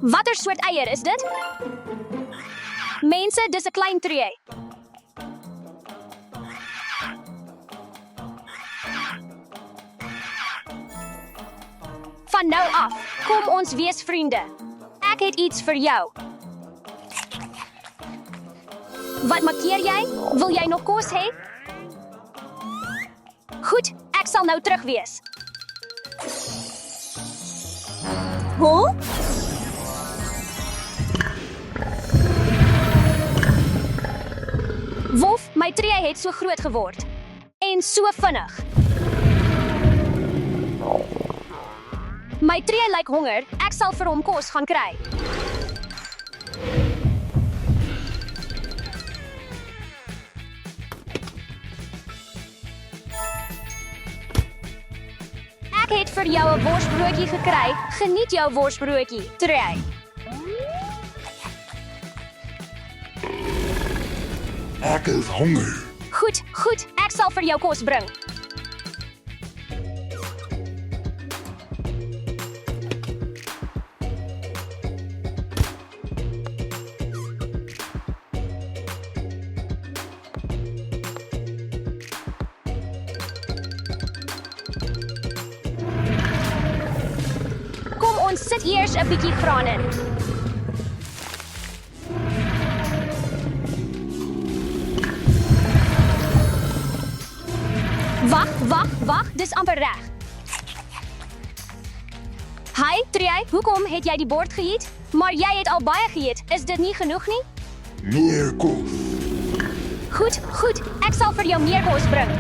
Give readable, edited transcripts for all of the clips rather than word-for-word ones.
Watter soort eier is dit? Mense, dis 'n klein tree. Van nou af, kom ons wees vriende. Ek het iets vir jou. Wat markeer jy? Wil jy nog kos hê? Goed, ek sal nou terug wees. Hoe? Wolf, my tree het so groot geword. En so vinnig. My tree lyk honger, ek sal vir hom kos gaan kry. Ek het vir jou 'n worsbroodjie gekry. Geniet jou worsbroodjie, tree. Ek is honger. Goed, goed, ek sal vir jou kos bring. Kom ons sit eers 'n bietjie graan in. Wag, dis amper reg. Hi, Trey, hoekom het jy die bord geëet? Maar jy het al baie geëet, is dit nie genoeg nie? Meer kos. Goed, ek sal vir jou meer kos bring.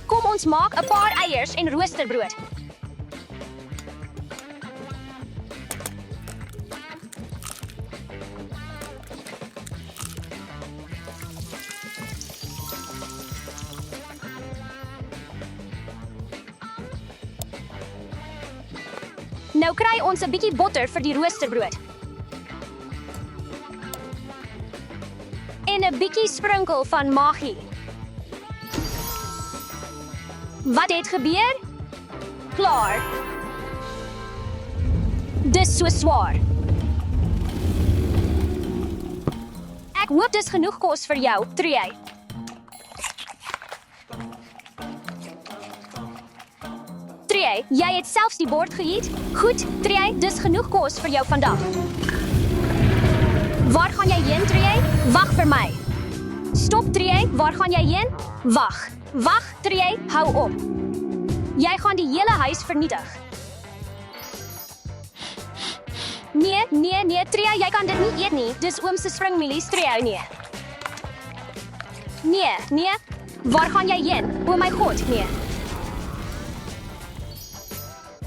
Kom ons maak 'n paar eiers en roosterbrood. Nou kry ons 'n bietjie botter vir die roosterbrood. En 'n bietjie sprinkel van magie. Wat het gebeur? Klaar. Dis so swaar. Ek hoop dis genoeg kos vir jou, Trey. Trey, jy het selfs die bord geëet? Goed, Trey, dis genoeg kos vir jou vandag. Waar gaan jy heen, Trey? Wag vir my. Stop, Trey, waar gaan jy heen? Wag, Trey, hou op. Jy gaan die hele huis vernietig. Nee, Trey, jy kan dit nie eet nie. Dis oom se springmielies, Trey, nee. Nee, waar gaan jy heen? O my God, nee.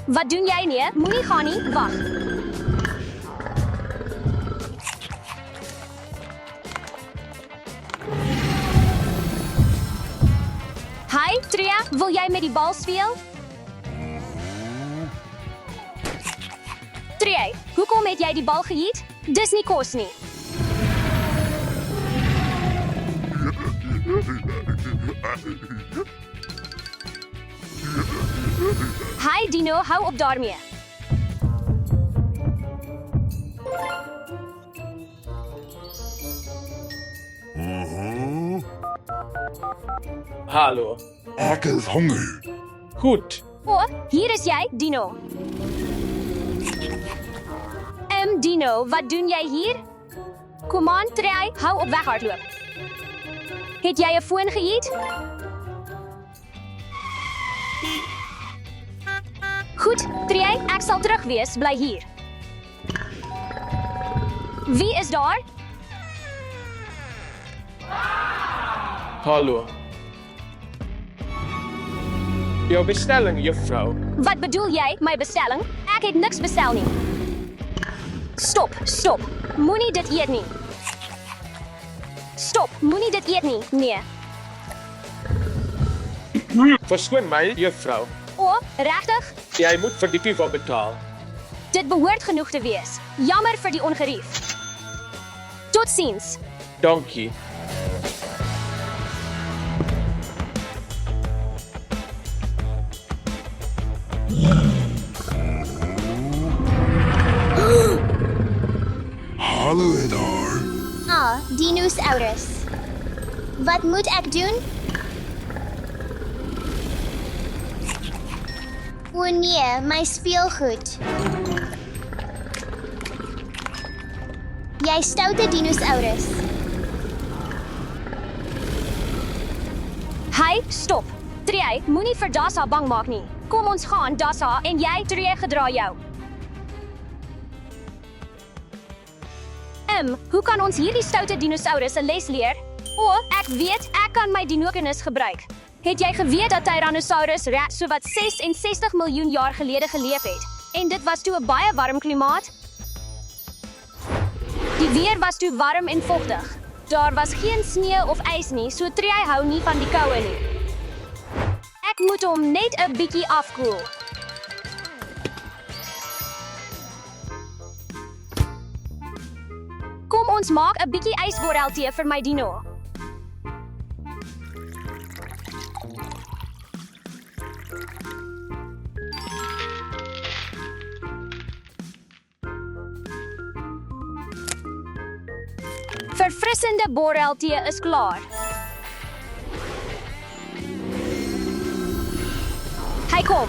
Wat doen jy nie? Moenie gaan nie, wag. Hi, Tria, wil jy met die bal speel? Tria, hoekom het jy die bal geëet? Dis nie kos nie. Hi Dino, hou op daarmee. Hallo. Ek is honger. Goed. O, hier is jy, Dino. Dino, wat doen jy hier? Kom aan, Trey, hou op weghardloop. Het jy 'n foon geëet? Goed, Trey, ek sal terug wees, bly hier. Wie is daar? Hallo. Jou bestelling, juffrou. Wat bedoel jy, my bestelling? Ek het niks bestel nie. Stop. Moenie dit eet nie. Stop, moenie dit eet nie. Nee. Verskoon my, juffrou. O, regtig? Jy moet vir die pivo betaal. Dit behoort genoeg te wees. Jammer vir die ongerief. Totsiens. Dankie. Hallo daar. Ah, dinosaurus. Wat moet ek doen? O nee, my speelgoed. Jy stoute dinosaurus. Hey, stop. Trey, moenie vir Dasa bang maak nie. Kom ons gaan, Dasa, en jy, Trey, gedra jou. Hoe kan ons hierdie stoute dinosaurus 'n les leer? O, ek weet, ek kan my dinokennis gebruik. Het jy geweet dat Tyrannosaurus Rex sowat 66 miljoen jaar gelede geleef het? En dit was toe 'n baie warm klimaat? Die weer was toe warm en vochtig. Daar was geen sneeu of ys nie, so Trey hou nie van die koue nie. Ek moet hom net 'n bietjie afkoel. Kom ons maak 'n bietjie ysborreltee vir my dino. Verfrissende borreltee is klaar. Hy kom.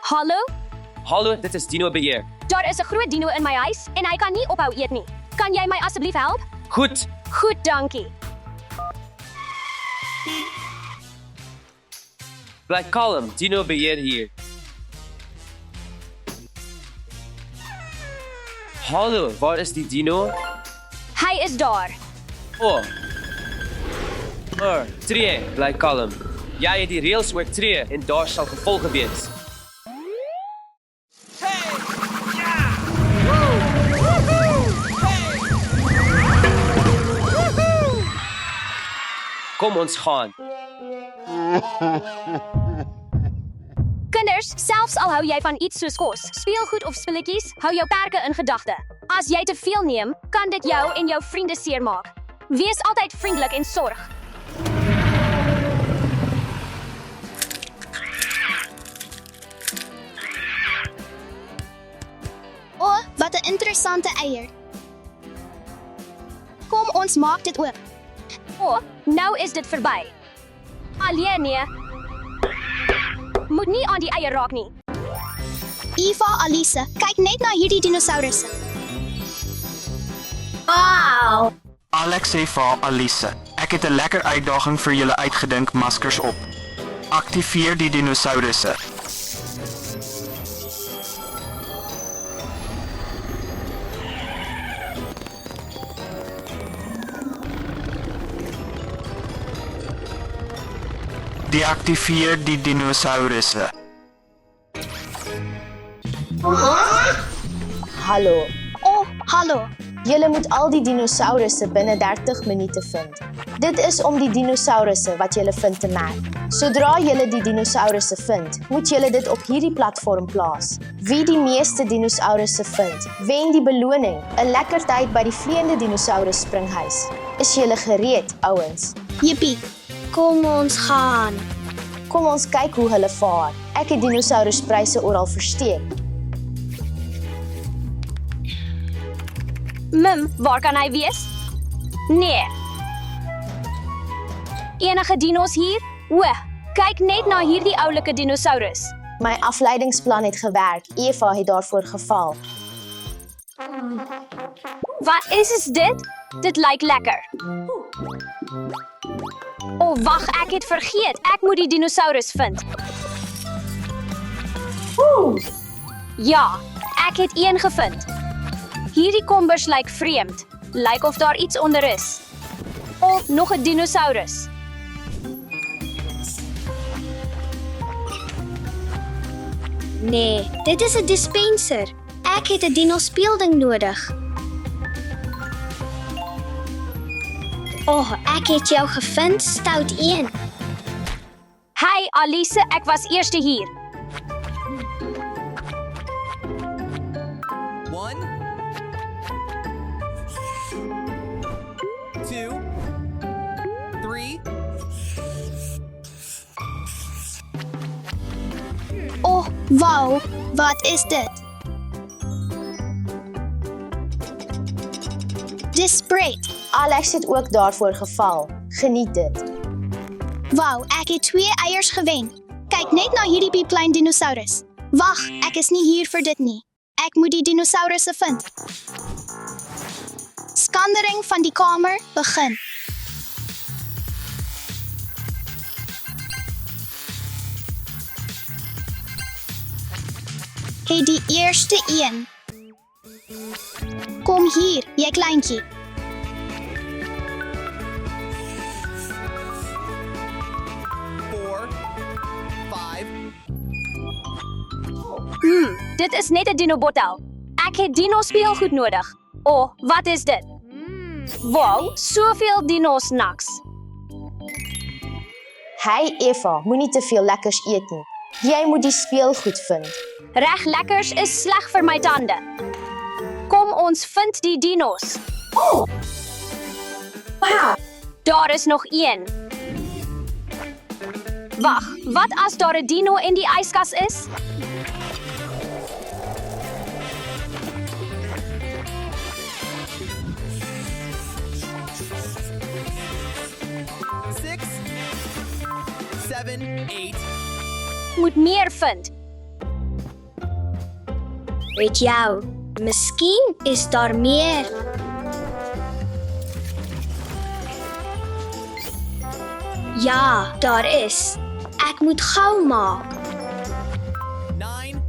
Hallo? Hallo, dit is Dino Beheer. Daar is 'n groot dino in my huis en hy kan nie ophou eet nie. Kan jy my asseblief help? Goed, Goed, dankie. bly kalm, Dino Beheer hier. Hallo, waar is die dino? Hy is daar. Oh. Tree, bly kalm. Jy het die reëls oortree en daar sal gevolge wees. Kom ons gaan. Kinders, selfs al hou jy van iets soos kos, speelgoed of spulletjies, hou jou perke in gedagte. As jy te veel neem, kan dit jou en jou vriende seermaak. Wees altyd vriendelik en sorg. O, wat 'n interessante eier. Kom ons maak dit oop. O, nou is dit verby. Alleen nee. Moet nie aan die eier raak nie. Eva, Alise, kyk net na hierdie dinosourusse. Wow! Alex sê vir Alise, ek het 'n lekker uitdaging vir julle uitgedink, maskers op. Aktiveer die dinosourusse. Deaktiveer die dinosourusse. Hallo, Oh, hallo. julle moet al die dinosourusse binne 30 minute vind. Dit is om die dinosourusse wat julle vind te merk. Sodra julle die dinosourusse vind, moet julle dit op hierdie platform plaas. Wie die meeste dinosourusse vind, wen die beloning, 'n lekker tyd by die vleiende dinosaurus springhuis. Is julle gereed, ouens? Jippie, kom ons gaan. Kom ons kyk hoe hulle vaar. Ek het dinosouruspryse oral versteek. Waar kan hy wees? Nee. Enige dinos hier? O, kyk net na hierdie oulike dinosaurus. My afleidingsplan het gewerk. Eva het daarvoor geval. Wat is dit? Dit lyk lekker. O, wag, ek het vergeet. Ek moet die dinosaurus vind. Ja, ek het een gevind. Hierdie kombers lyk vreemd. Lyk of daar iets onder is. O, nog 'n dinosaurus. Nee, dit is 'n dispenser. Ek het 'n dino-speelding nodig. Oh, ek het jou gevind, stout een. Hy Alice, ek was eerste hier. 1, 2, 3. Oh, wauw, wat is dit? Dis breed. Alex het ook daarvoor geval. Geniet dit. Wauw, ek het 2 eiers gewen. Kyk net na hierdie piepklein dinosaurus. Wag, ek is nie hier vir dit nie. Ek moet die dinosaurusse vind. Skandering van die kamer begin. Hey, die eerste een. Kom hier, jy kleintjie. Dit is net 'n dino-bottel. Ek het dino-speelgoed nodig. Oh, wat is dit? Wow, soveel dino-snacks. Hey Eva, moenie te veel lekkers eet nie. Jy moet die speelgoed vind. Reg lekkers is sleg vir my tande. Kom ons vind die dinos. Wow. Daar is nog een. Wag, wat as daar 'n dino in die yskas is? Six, 7, 8. Moet meer vind. Weet jou, miskien is daar meer. Ja, daar is. Ek moet gou maak. 9,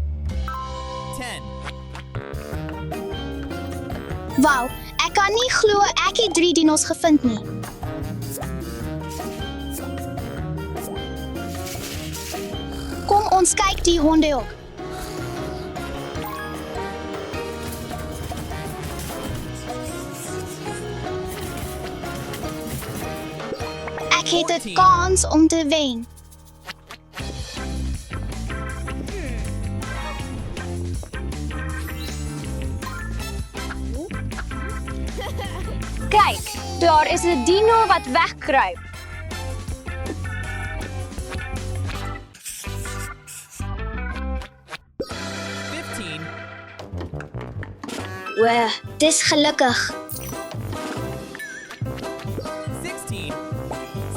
10. Wauw, ek kan nie glo ek het 3 dinos gevind nie. Kom ons kyk die honde ook. Ek het 'n kans om te wen. Kyk, daar is 'n dino wat wegkruip. Dis gelukkig. 16,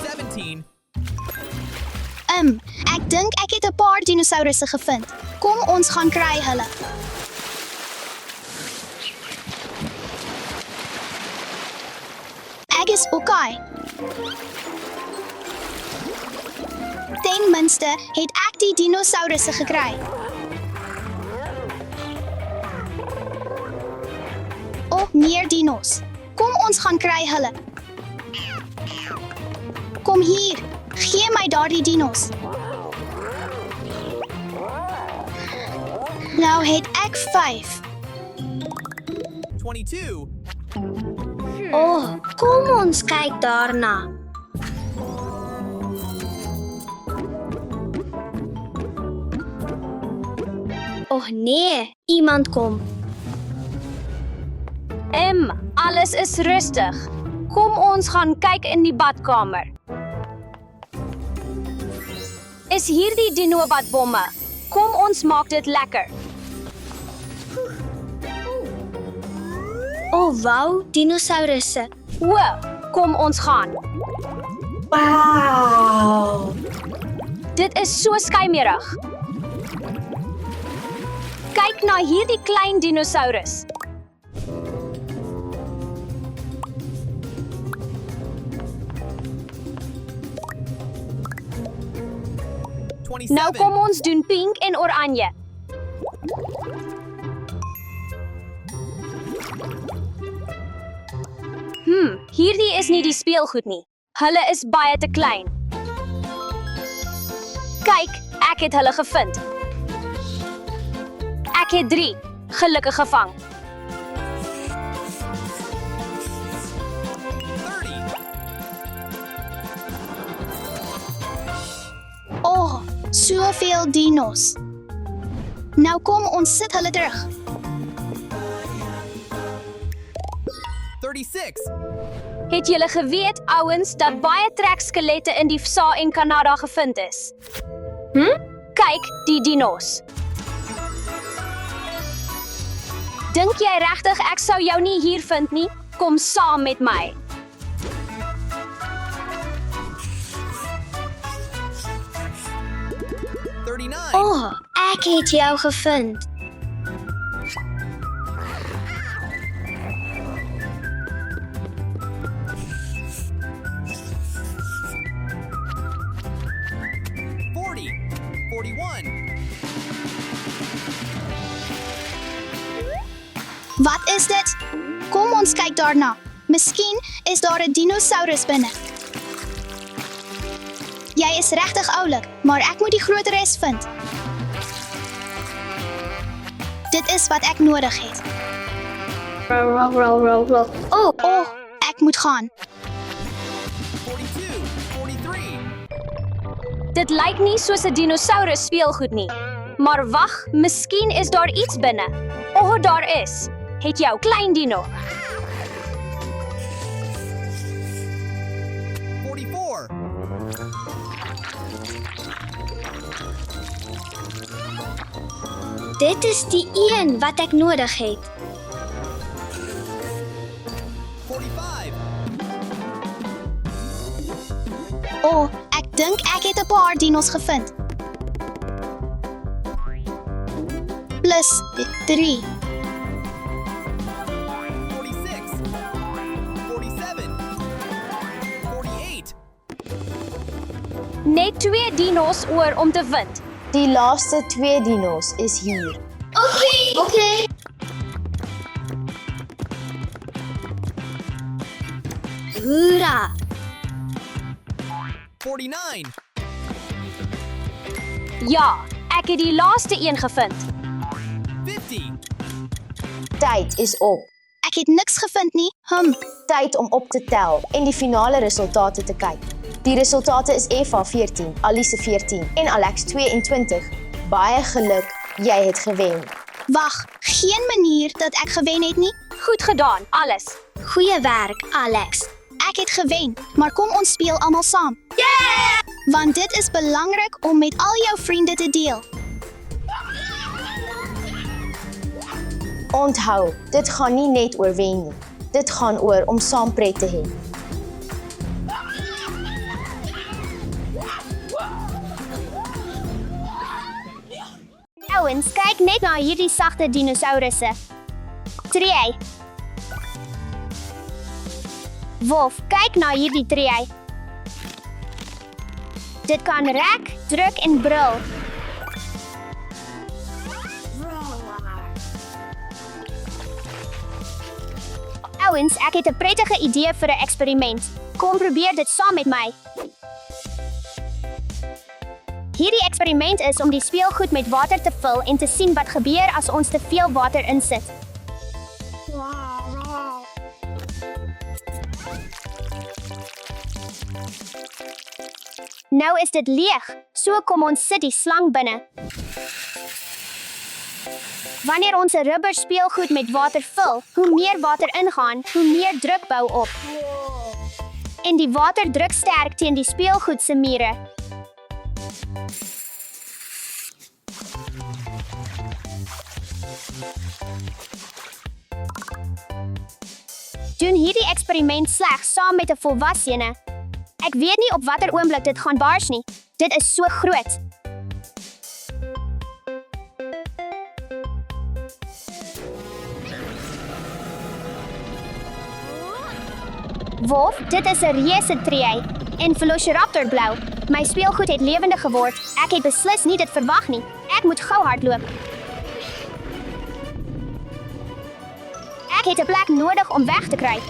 17. Ek dink ek het 'n paar dinosourusse gevind. Kom ons gaan kry hulle. Ek is okay. Ten minste het ek die dinosourusse gekry. Oh, meer dinos. Kom ons gaan kry hulle. Kom hier. Gee my daardie dinos. Nou het ek 5. 22. Oh, kom ons kyk daarna. Oh nee, iemand kom. Alles is rustig. Kom ons gaan kyk in die badkamer. Is hierdie dino badbomme? Kom ons maak dit lekker. Oh wauw, dinosourusse. Wow, kom ons gaan. Wow. Dit is so skymerig. Kyk na hierdie klein dinosaurus. Nou kom ons doen pink en oranje. Hierdie is nie die speelgoed nie. Hulle is baie te klein. Kyk, ek het hulle gevind. Ek het 3 gelukkig gevang. 30. Oh, Soveel dinos. Nou kom ons sit hulle terug. 36. Het julle geweet, ouens, dat baie trekskelette in die VSA en Kanada gevind is? Kyk, die dinos. Dink jy regtig ek sou jou nie hier vind nie? Kom saam met my. Ek het jou gevind. Wat is dit? Kom ons kyk daarna. Miskien is daar 'n dinosaurus binne. Jy is regtig oulik, maar ek moet die groter res vind. Dit is wat ek nodig het. Ek moet gaan. 42. 43. Dit lyk nie soos 'n dinosaurus speelgoed nie. Maar wag, miskien is daar iets binne. Daar is. Het jou klein dino. 44. Dit is die een wat ek nodig het. 45. Ek dink ek het 'n paar dinos gevind. Plus 3. 46. 47. 48. Net 2 dinos oor om te vind. Die laaste 2 dinos is hier. Okay. Hoera! 49. Ja, ek het die laaste een gevind. 50. Tyd is op. Ek het niks gevind nie. Tyd om op te tel en die finale resultate te kyk. Die resultate is Eva 14, Alice 14 en Alex 22. Baie geluk, jy het gewen. Wag, geen manier dat ek gewen het nie. Goed gedaan, alles. Goeie werk, Alex. Ek het gewen, maar kom ons speel almal saam. Want dit is belangrik om met al jou vriende te deel. Onthou, dit gaan nie net oor wen nie. Dit gaan oor om saam pret te hê. Ouens, kyk net na hierdie sagte dinosourusse. Tree. Wolf, kyk na hierdie tree. Dit kan rek, druk en brul. Ouens, ek het 'n prettige idee vir 'n eksperiment. Kom probeer dit saam met my. Hierdie eksperiment is om die speelgoed met water te vul en te sien wat gebeur as ons te veel water insit. Nou is dit leeg, so kom ons sit die slang binne. Wanneer ons 'n rubber speelgoed met water vul, hoe meer water ingaan, hoe meer druk bou op. En die water druk sterk teen die speelgoed se mure. Doen hierdie eksperiment slegs saam met 'n volwassene. Ek weet nie op watter oomblik dit gaan bars nie. Dit is so groot. Wolf, dit is 'n reuse tree. En Velociraptor blou. My speelgoed het lewendig geword. Ek het beslis nie dit verwag nie. Ek moet gou hardloop. Ek het 'n plek nodig om weg te kruip.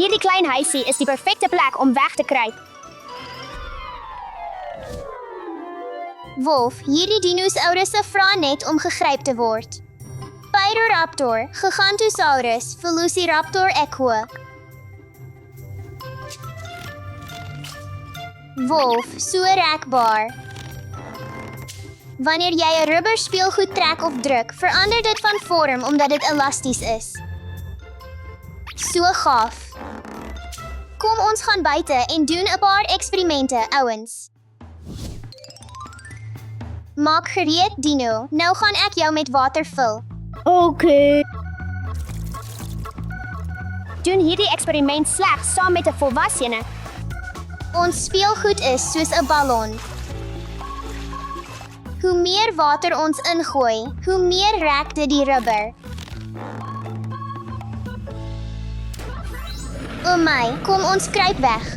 Hierdie klein huisie is die perfekte plek om weg te kruip. Wolf, hierdie dinosourusse vra net om gegryp te word. Pyroraptor, Gigantosaurus, Velociraptor equus. Wolf, so rekbaar. Wanneer jy 'n rubber speelgoed trek of druk, verander dit van vorm omdat dit elasties is. So gaaf. Kom ons gaan buite en doen 'n paar eksperimente, ouens. Maak gereed, Dino. Nou gaan ek jou met water vul. Okay. Doen hierdie eksperiment slegs saam met 'n volwassene. Ons speelgoed is soos 'n ballon. Hoe meer water ons ingooi, hoe meer rek dit die rubber. O my, kom ons kruip weg.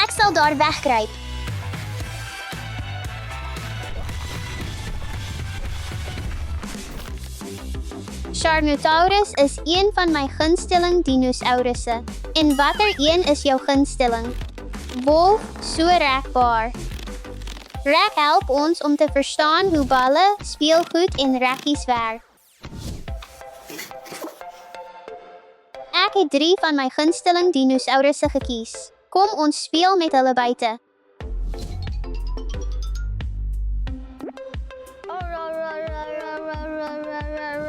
Ek sal daar wegkruip. Carnotaurus is een van my gunsteling dinosourusse. En watter een is jou gunsteling? Wolf, so rekbaar. Rek help ons om te verstaan hoe balle, speelgoed en rekkies werk. Ek het 3 van my gunsteling dinosourusse gekies. Kom ons speel met hulle buite.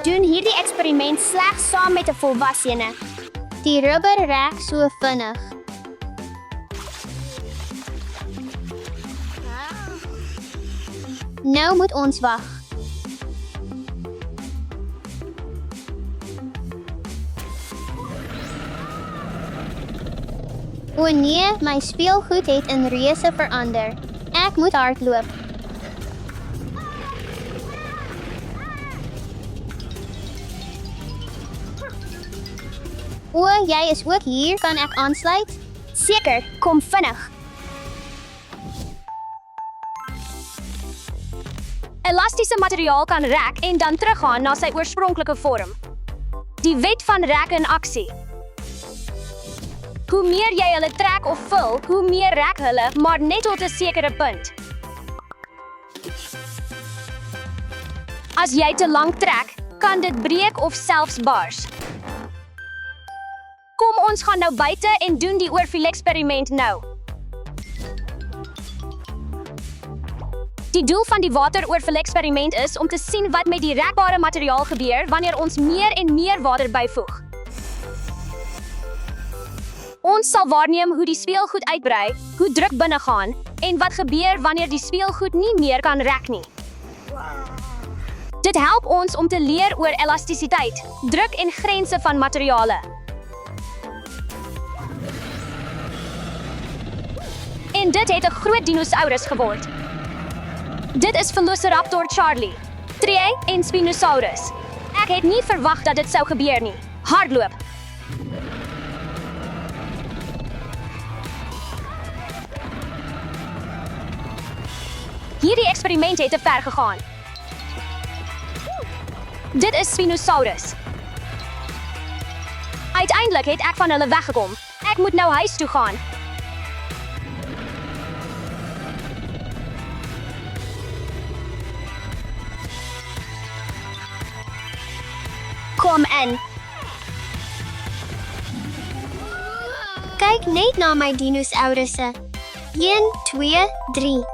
Doen hierdie eksperiment slegs saam met 'n volwassene. Die rubber rek so vinnig. Nou moet ons wag. O nee, my speelgoed het in reuse verander. Ek moet hardloop. O, jy is ook hier, kan ek aansluit? Seker, kom vinnig. Elastiese materiaal kan rek en dan teruggaan na sy oorspronklike vorm. Die wet van rek in aksie. Hoe meer jy hulle trek of vul, hoe meer rek hulle, maar net tot 'n sekere punt. As jy te lank trek, kan dit breek of selfs bars. Kom ons gaan nou buite en doen die oorvul-eksperiment nou. Die doel van die wateroorvul-eksperiment is om te sien wat met die rekbare materiaal gebeur wanneer ons meer en meer water byvoeg. Ons sal waarneem hoe die speelgoed uitbrei, hoe druk binne gaan en wat gebeur wanneer die speelgoed nie meer kan rek nie. Dit help ons om te leer oor elastisiteit, druk en grense van materiale. En dit het 'n groot dinosaurus geword. Dit is Velociraptor Charlie, Tree en Spinosaurus. Ek het nie verwag dat dit sou gebeur nie. Hardloop. Hierdie eksperiment het te ver gegaan. Dit is Spinosaurus. Uiteindelik het ek van hulle weggekom. Ek moet nou huis toe gaan. Kom in. Kyk net na my dinosourusse. 1, 2, 3.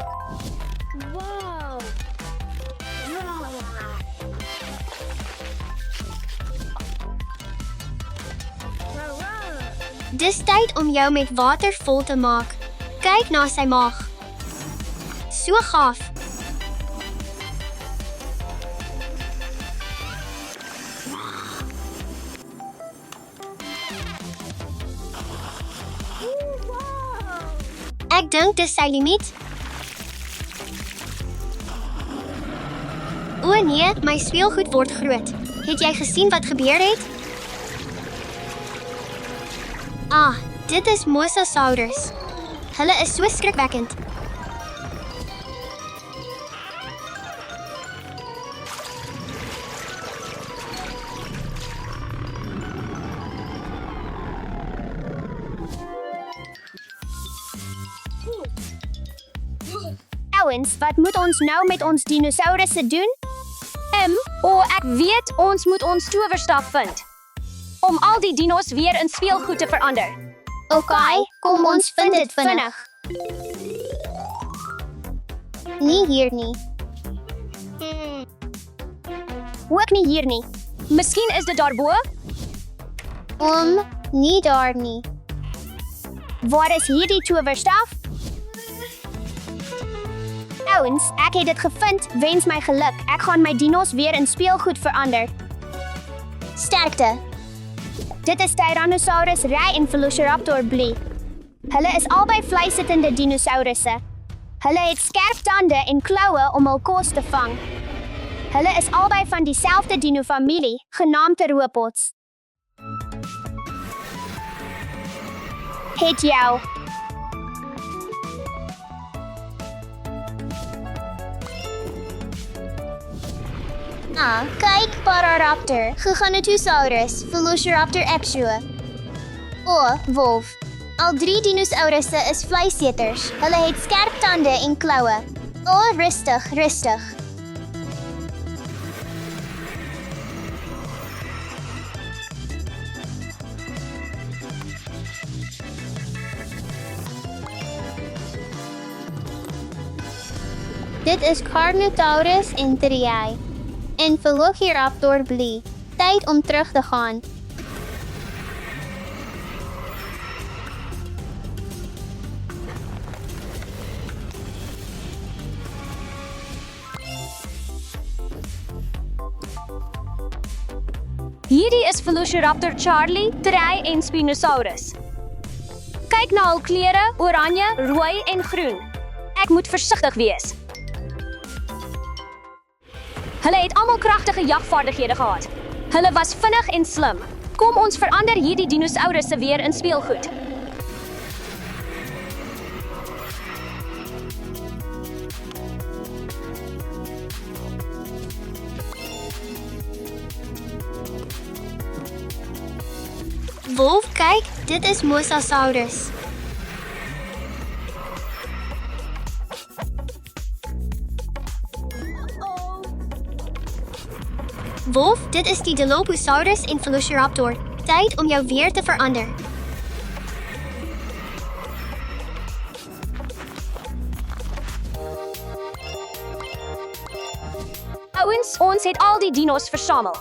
Dis tyd om jou met water vol te maak. Kyk na sy maag. So gaaf. Ek dink dis sy limiet. O nee, my speelgoed word groot. Het jy gesien wat gebeur het? Ah, dit is Mosasaurus. Hulle is so skrikwekkend. Ouens, wat moet ons nou met ons dinosourusse doen? Ek weet ons moet ons towerstaf vind. Om al die dinos weer in speelgoed te verander. Okay, kom ons vind dit vinnig. Nie hier nie. Ook nie hier nie. Miskien is dit daarbo? Nie daar nie. Waar is hierdie towerstaf? Ouens, ek het dit gevind. Wens my geluk. Ek gaan my dinos weer in speelgoed verander. Sterkte. Dit is Tyrannosaurus Ray en Velociraptor Blee. Hulle is albei vleisittende dinosourusse. Hulle het skerp tande en kloue om hul kos te vang. Hulle is albei van dieselfde dinofamilie, genaamd Theropods. Het jou. Kyk, Pararaptor, Giganotosaurus, Velociraptor Exua. Wolf. Al 3 dinosourusse is vleiseters. Hulle het skerp tande en kloue. Rustig, rustig. Dit is Carnotaurus en Triae. En Velociraptor Blee. Tyd om terug te gaan. Hierdie is Velociraptor Charlie, Triae en Spinosaurus. Kyk na hul kleure, oranje, rooi en groen. Ek moet versigtig wees. Hulle het almal kragtige jagvaardighede gehad. Hulle was vinnig en slim. Kom ons verander hierdie dinosourusse weer in speelgoed. Wolf, kyk, dit is Mosasaurus. Wolf, dit is die Dilophosaurus en Velociraptor. Tyd om jou weer te verander. Ouens, ons het al die dinos versamel.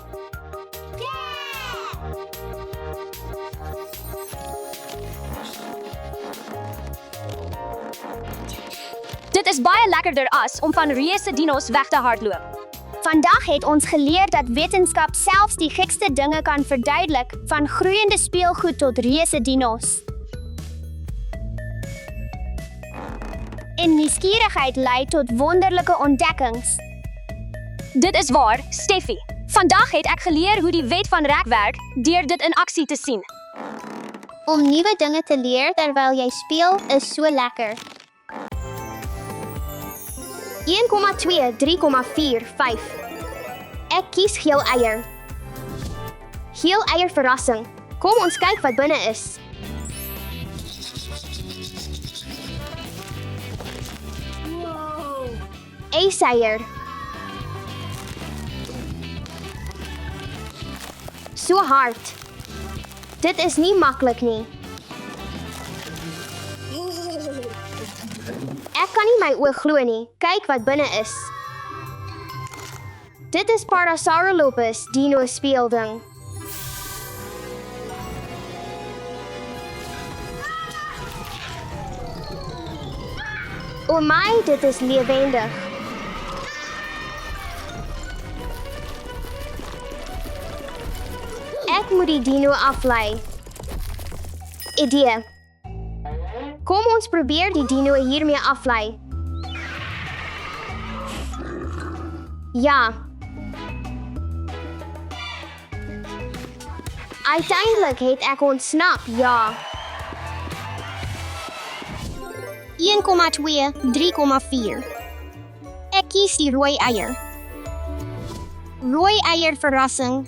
Dit is baie lekkerder as om van reuse dinos weg te hardloop. Vandag het ons geleer dat wetenskap selfs die gekste dinge kan verduidelik, van groeiende speelgoed tot reuse dinos. En nuuskierigheid lei tot wonderlike ontdekkings. Dit is waar, Steffi. Vandag het ek geleer hoe die wet van rek werk deur dit in aksie te sien. Om nuwe dinge te leer terwyl jy speel is so lekker. 1,2, 3,4, 5. Ek kies geel eier. Geel eier verrassing. Kom ons kyk wat binne is. Yseier. So hard. Dit is nie maklik nie. Ek kan nie my oë glo nie. Kyk wat binne is. Dit is Parasaurolophus dino speelding. O my, dit is lewendig. Ek moet die dino aflei. Idee. Kom ons probeer die dino hiermee aflei. Ja. Uiteindelik het ek ontsnap, ja. 1,2, 3,4. Ek kies die rooi eier. Rooi eier verrassing.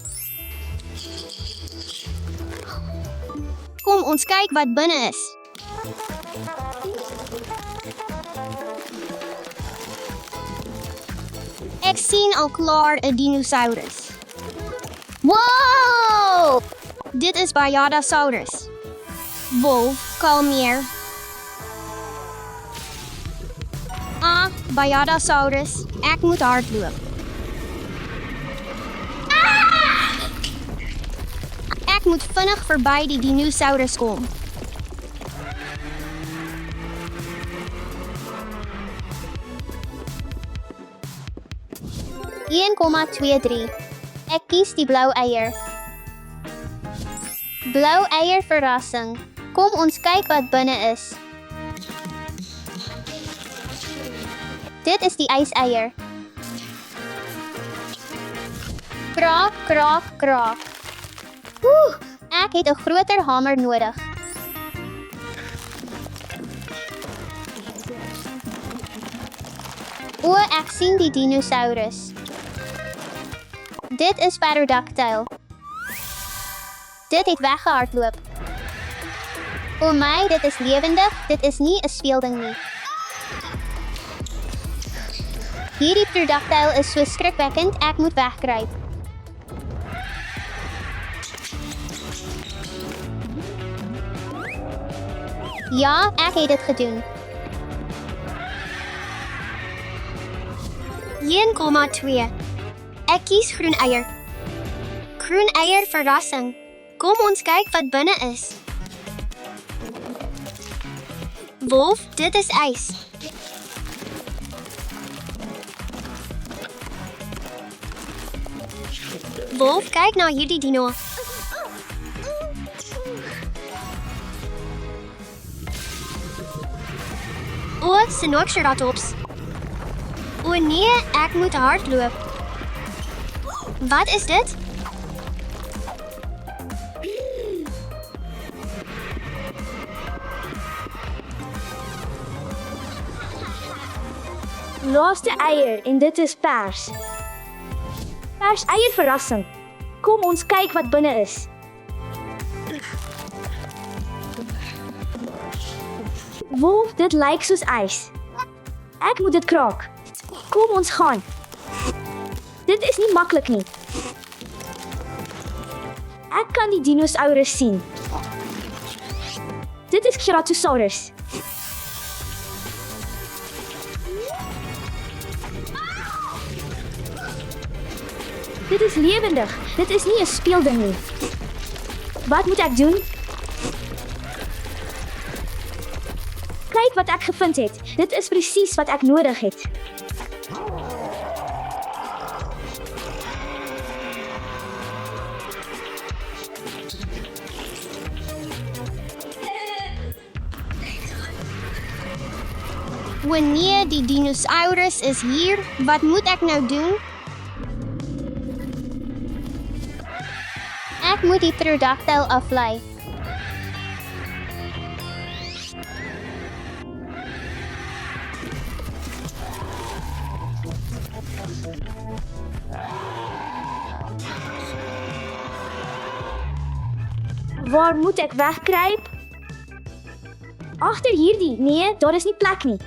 Kom ons kyk wat binne is. Ek sien al klaar 'n dinosaurus. Wow! Dit is Baiadasaurus. Wolf. Kalmeer. Bayadasaurus. Ek moet hardloop. Ek moet vinnig verby die dinosaurus kom. Ek kies die blou eier. Blou eier verrassing. Kom ons kyk wat binne is. Dit is die yseier. Kraak, kraak, kraak. Ek het 'n groter hamer nodig. Ek sien die dinosaurus. Dit is Pterodactyl. Dit het weggehardloop. My, dit is lewendig. Dit is nie 'n speelding nie. Hierdie Pterodactyl is so skrikwekkend, ek moet wegkruip. Ja, ek het dit gedoen. 1,2. Ek kies groen eier. Groen eier verrassing. Kom ons kyk wat binne is. Wolf, dit is ys. Wolf, kyk na hierdie dino. Sinoceratops. Nee, ek moet hardloop. Wat is dit? Laaste eier en dit is pers. Pers eier verrassing. Kom ons kyk wat binne is. Wolf, dit lyk soos ys. Ek moet dit kraak. Kom ons gaan. Dit is nie maklik nie. Ek kan die dinosaurus sien. Dit is Ceratosaurus. Dit is lewendig. Dit is nie 'n speelding nie. Wat moet ek doen? Kyk wat ek gevind het. Dit is presies wat ek nodig het. Wanneer die dinosaurus is hier, wat moet ek nou doen? Ek moet die Pterodactyl aflei. Waar moet ek wegkruip? Agter hierdie. Nee, daar is nie plek nie.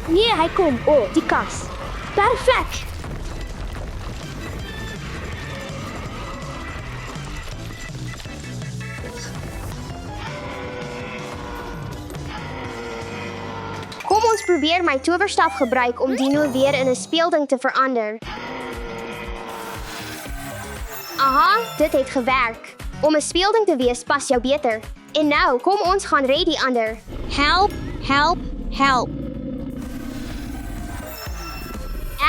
Nee, hy kom. Die kas. Perfek. Kom ons probeer my towerstaf gebruik om Dino weer in 'n speelding te verander. Aha, dit het gewerk. Om 'n speelding te wees pas jou beter. En nou, kom ons gaan red die ander. Help, help, help.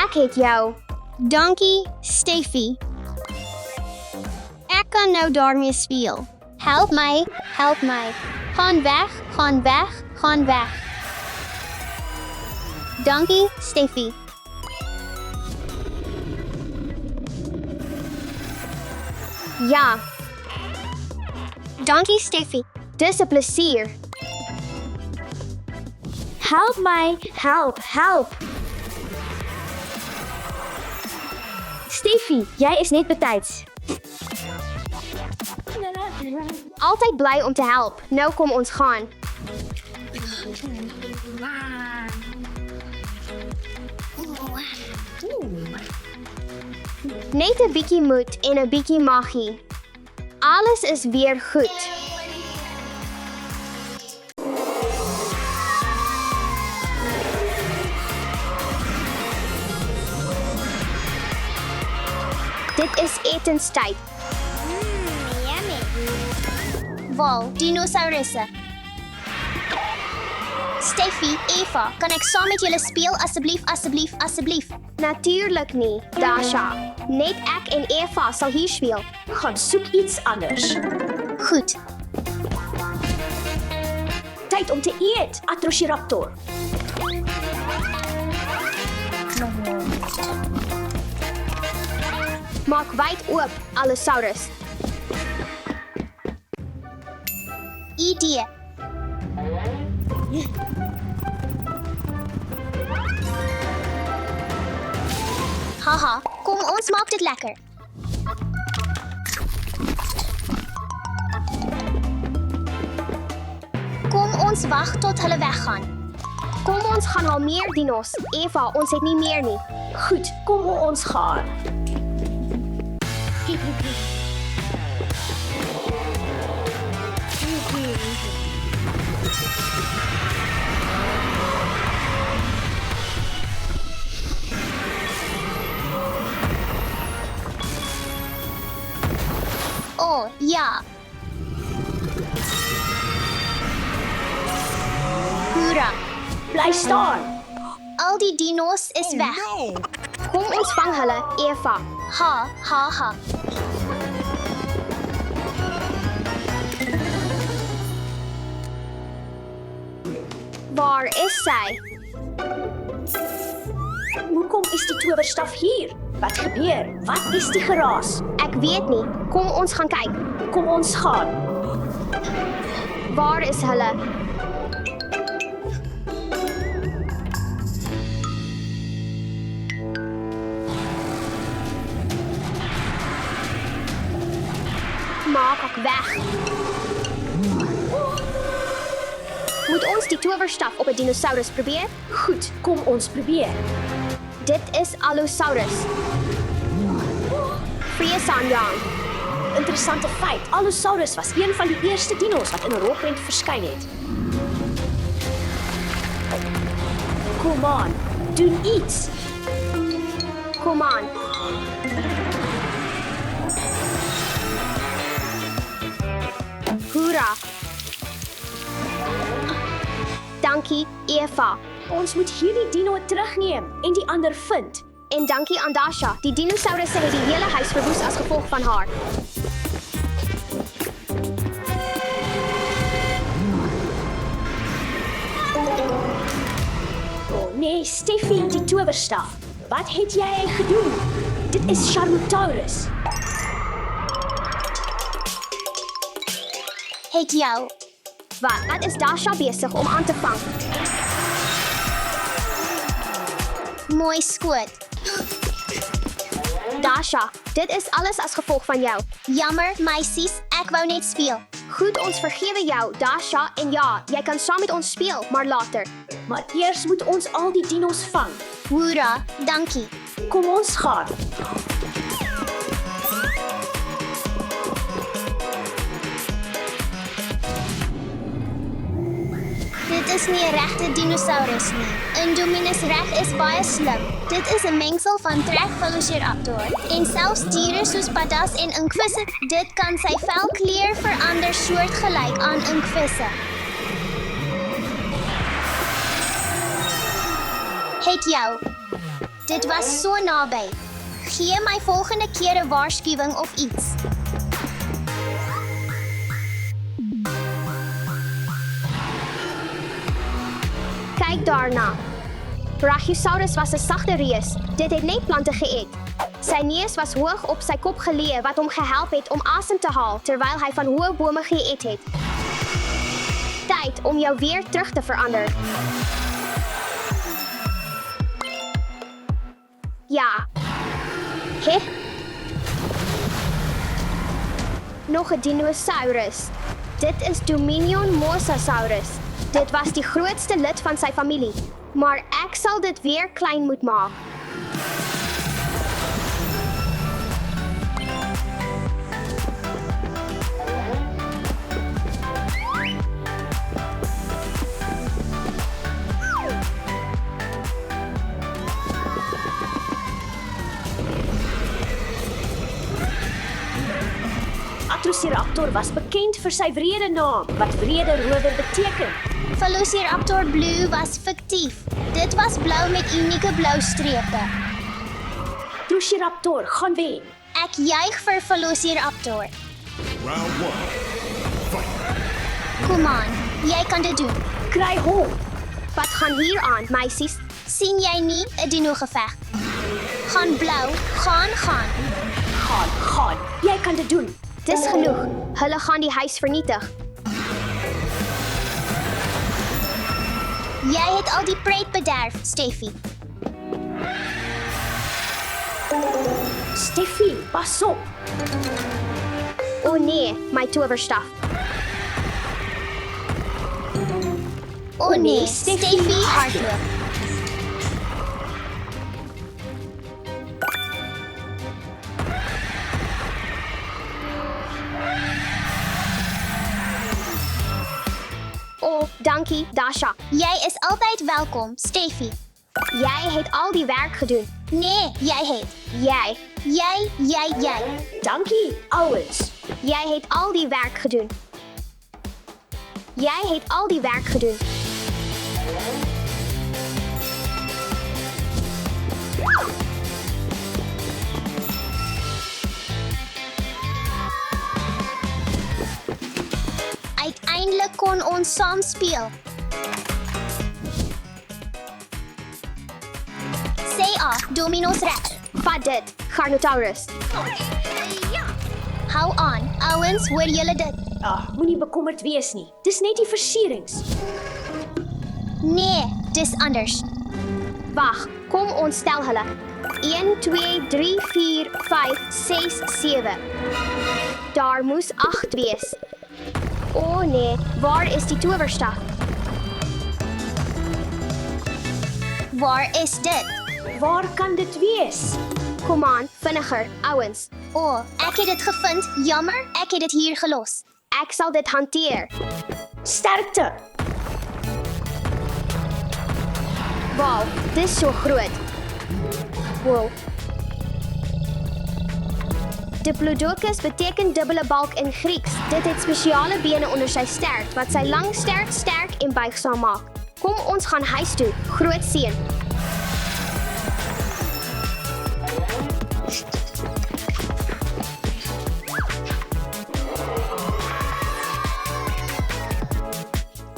Ek het jou. Dankie, Steffi. Ek kan nou daarmee speel. Help my, help my. Gaan weg, gaan weg, gaan weg. Dankie, Steffi. Ja. Dankie, Steffi. Dis 'n plesier. Help my, help, help. Steffi, jy is net betyds. Altyd bly om te help. Nou kom ons gaan. Net 'n bietjie moed en 'n bietjie magie. Alles is weer goed. Dit is etenstyd. Yummy. Wal, dinosourusse. Steffi, Eva, kan ek saam met julle speel asseblief? Natuurlik nie, Dasha. Net ek en Eva sal hier speel. Gaan soek iets anders. Goed. Tyd om te eet, Atrociraptor. Maak wyd oop, Allosaurus. Idee. Haha, kom ons maak dit lekker. Kom ons wag tot hulle weggaan. Kom ons gaan haal meer dinos. Eva, ons het nie meer nie. Goed, kom ons gaan. Oh, ja. Hoera. Bly staan. Al die dinos is weg. Kom ons vang hulle, Eva. Ha. Waar is sy? Hoekom is die towerstaf hier? Wat gebeur? Wat is die geraas? Ek weet nie. Kom ons gaan kyk. Kom ons gaan. Waar is hulle? Maak ek weg. Moet ons die towerstaf op 'n dinosaurus probeer? Goed, kom ons probeer. Dit is Allosaurus. Vreesaanjang. Interessante feit, Allosaurus was een van die eerste dinos wat in 'n rolprent verskyn het. Kom aan, doen iets. Kom aan. Hoera. Dankie, Eva. Ons moet hierdie dino terugneem en die ander vind. En dankie aan Dasha. Die dinosourusse het die hele huis verwoes as gevolg van haar. Oh nee, Steffi, die towerstaf. Wat het jy gedoen? Dit is Charnotaurus. Het jou. Wat is Dasha besig om aan te vang? Mooi skoot. Dasha, dit is alles as gevolg van jou. Jammer, meisies, ek wou net speel. Goed, ons vergewe jou, Dasha, en ja, jy kan saam met ons speel, maar later. Maar eers moet ons al die dinos vang. Hoera, dankie. Kom ons gaan. Dit is nie 'n regte dinosaurus nie. Indominus Rex is baie slim. Dit is 'n mengsel van Velociraptor en selfs diere soos Padas en Inkwisse. Dit kan sy velkleur verander soortgelyk aan Inkwisse. Het jou. Dit was so naby. Gee my volgende keer 'n waarskuwing of iets. Kyk daarna. Brachiosaurus was 'n sagte reus. Dit het net plante geëet. Sy neus was hoog op sy kop geleë wat hom gehelp het om asem te haal terwyl hy van hoë bome geëet het. Tyd om jou weer terug te verander. Ja. Nog 'n dinosaurus. Dit is Dominion Mosasaurus. Dit was die grootste lid van sy familie, maar ek sal dit weer klein moet maak. Velociraptor was bekend vir sy wrede naam, wat wrede rower beteken. Velociraptor Blue was fiktief. Dit was blou met unieke blou strepe. Velociraptor gaan wen. Ek juig vir Velociraptor. Round 1. Kom aan, jy kan dit doen. Kry hom. Wat gaan hier aan, meisies? Sien jy nie 'n dino geveg? Gaan blou, gaan. Gaan. Jy kan dit doen. Dis genoeg. Hulle gaan die huis vernietig. Jy het al die pret bederf, Steffi. Steffi, pas op. O nee, my towerstaf. O nee, Steffi hardloop. Oh, dankie, Dasha. Jy is altyd welkom, Steffi. Jy het al die werk gedoen. Nee, jy het. Jy. Dankie, ouens. Jy het al die werk gedoen. Jy het al die werk gedoen. Uiteindelik kon ons saam speel. Sê af, Domino's reg. Vat dit, Carnotaurus. Hou aan, ouens, hoor julle dit? Moenie bekommerd wees nie. Dis net die versierings. Nee, dis anders. Wag, kom ons tel hulle. 1, 2, 3, 4, 5, 6, 7. Daar moes 8 wees. O nee, waar is die towerstaf? Waar is dit? Waar kan dit wees? Kom aan, vinniger, ouens. O, ek het dit gevind. Jammer, ek het dit hier gelos. Ek sal dit hanteer. Sterkte. Wow, dis so groot. Wow. Diplodocus beteken dubbele balk in Grieks. Dit het spesiale bene onder sy stert wat sy lang stert sterk en buigsaam maak. Kom ons gaan huis toe, groot seun.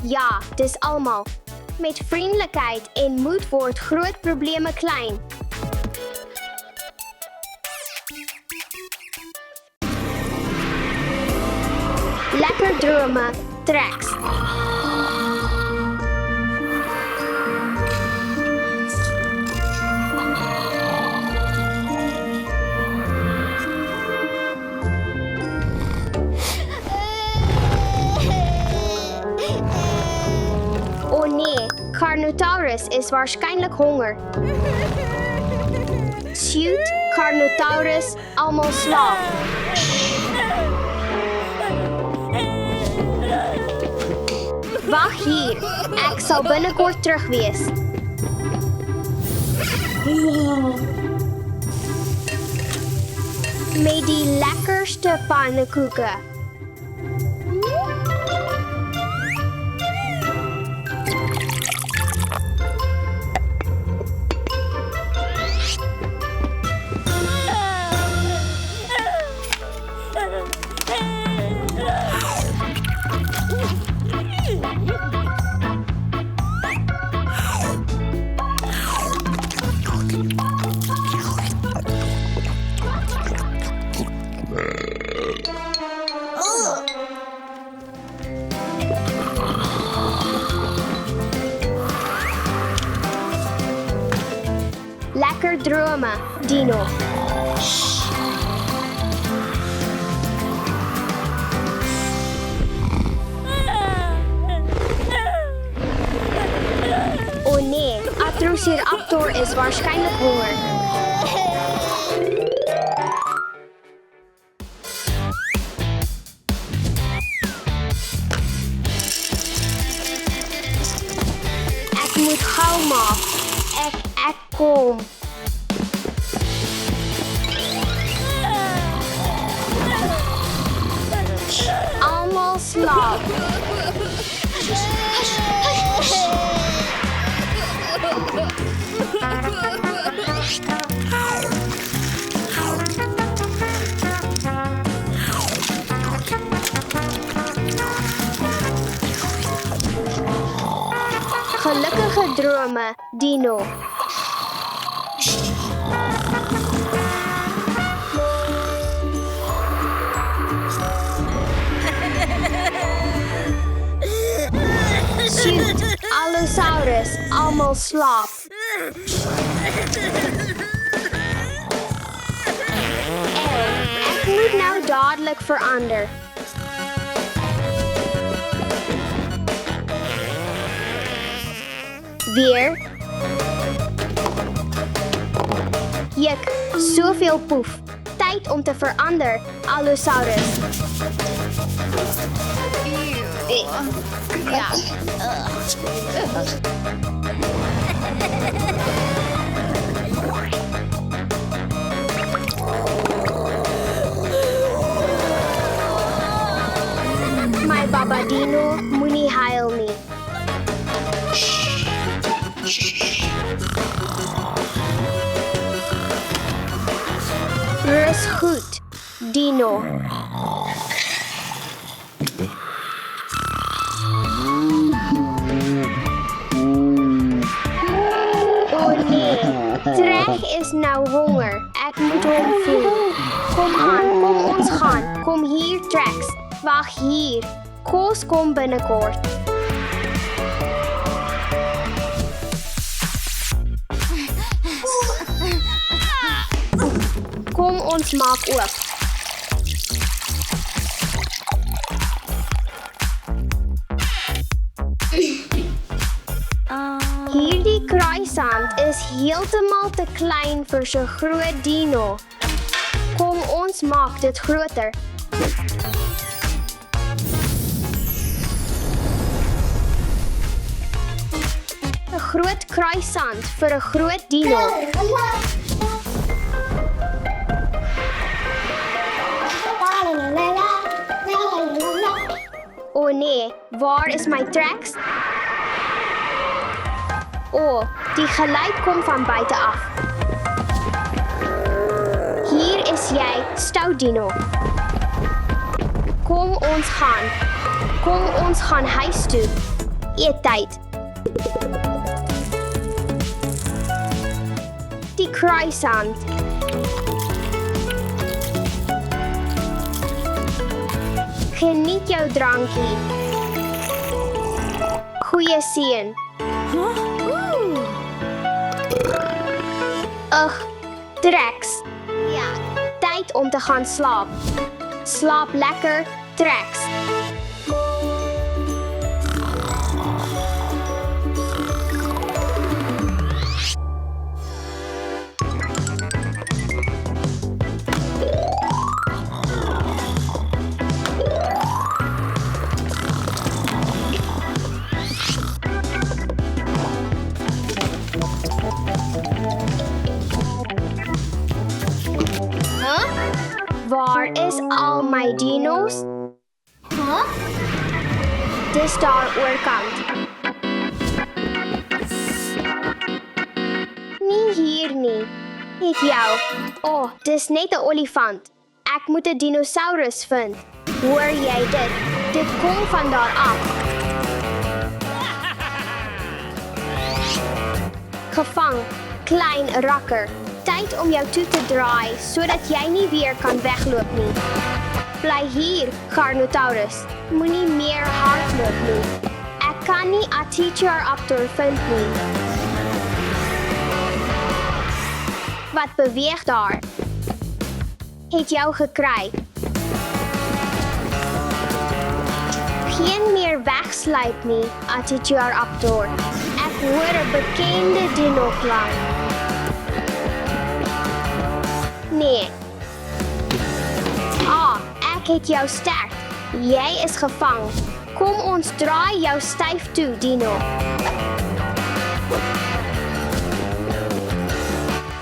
Ja, dis almal. Met vriendelikheid en moed word groot probleme klein. Lekker drome, tracks. O nee, Carnotaurus is waarskynlik honger. Shoot, Carnotaurus, almal slaap. Wag hier, ek sal binnekort terug wees. Met die lekkerste pannekoeke. Lekker drome, Dino. O nee, Atrociraptor is waarskynlik honger. Ek moet gou maak. Ek kom. slaap. Gelukkige drome, Dino. Shoot, Allosaurus, almal slaap. Ek moet nou dadelik verander. Weer. Juk, soveel poef. Tyd om te verander, Allosaurus. Ja. My Baba Dino moenie huil nie. Rus goed, Dino. Oh nee, Trek is nou honger. Ek moet hom voed. Kom aan, kom ons gaan. Kom hier, Trex. Wag hier. Kos kom binnekort. Kom ons maak oop. Hierdie kruisand is heeltemal te klein vir so groot dino. Kom ons maak dit groter. Een groot kruisand vir 'n groot dino. Oh nee, waar is my tracks? Oh, die geluid kom van buite af. Hier is jy, stout dino. Kom ons gaan. Kom ons gaan huis toe. Eettyd. Die kruisand. Geniet jou drankie. Goeie seën. Ugh, Trex. Ja, tyd om te gaan slaap. Slaap lekker, Trex. Waar is al my dinos? Dis daar oorkant. Nie hier nie. Het jou. Oh, dis net 'n olifant. Ek moet 'n dinosaurus vind. Hoor jy dit? Dit kom van daar af. Gevang, klein rakker. Tyd om jou toe te draai sodat jy nie weer kan wegloop nie. Bly hier, Carnotaurus. Moenie meer hardloop nie. Ek kan nie 'n Triceratops vind nie. Wat beweeg daar? Het jou gekry. Geen meer wegsluip nie, Triceratops. Ek hoor 'n bekende dino klank. Nee. Ek het jou sterk. Jy is gevang. Kom ons draai jou styf toe, dino.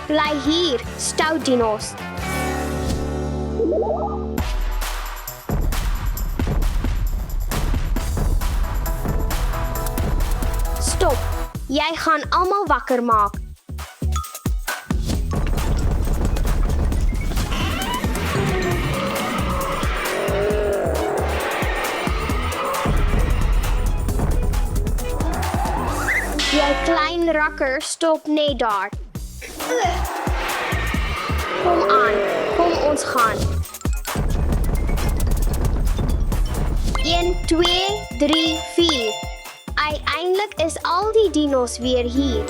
Bly hier, stout dinos. Jy gaan almal wakker maak. Jy klein rakker, stop net daar. Kom aan, kom ons gaan. 1, 2, 3, 4. Uiteindelik is al die dinos weer hier.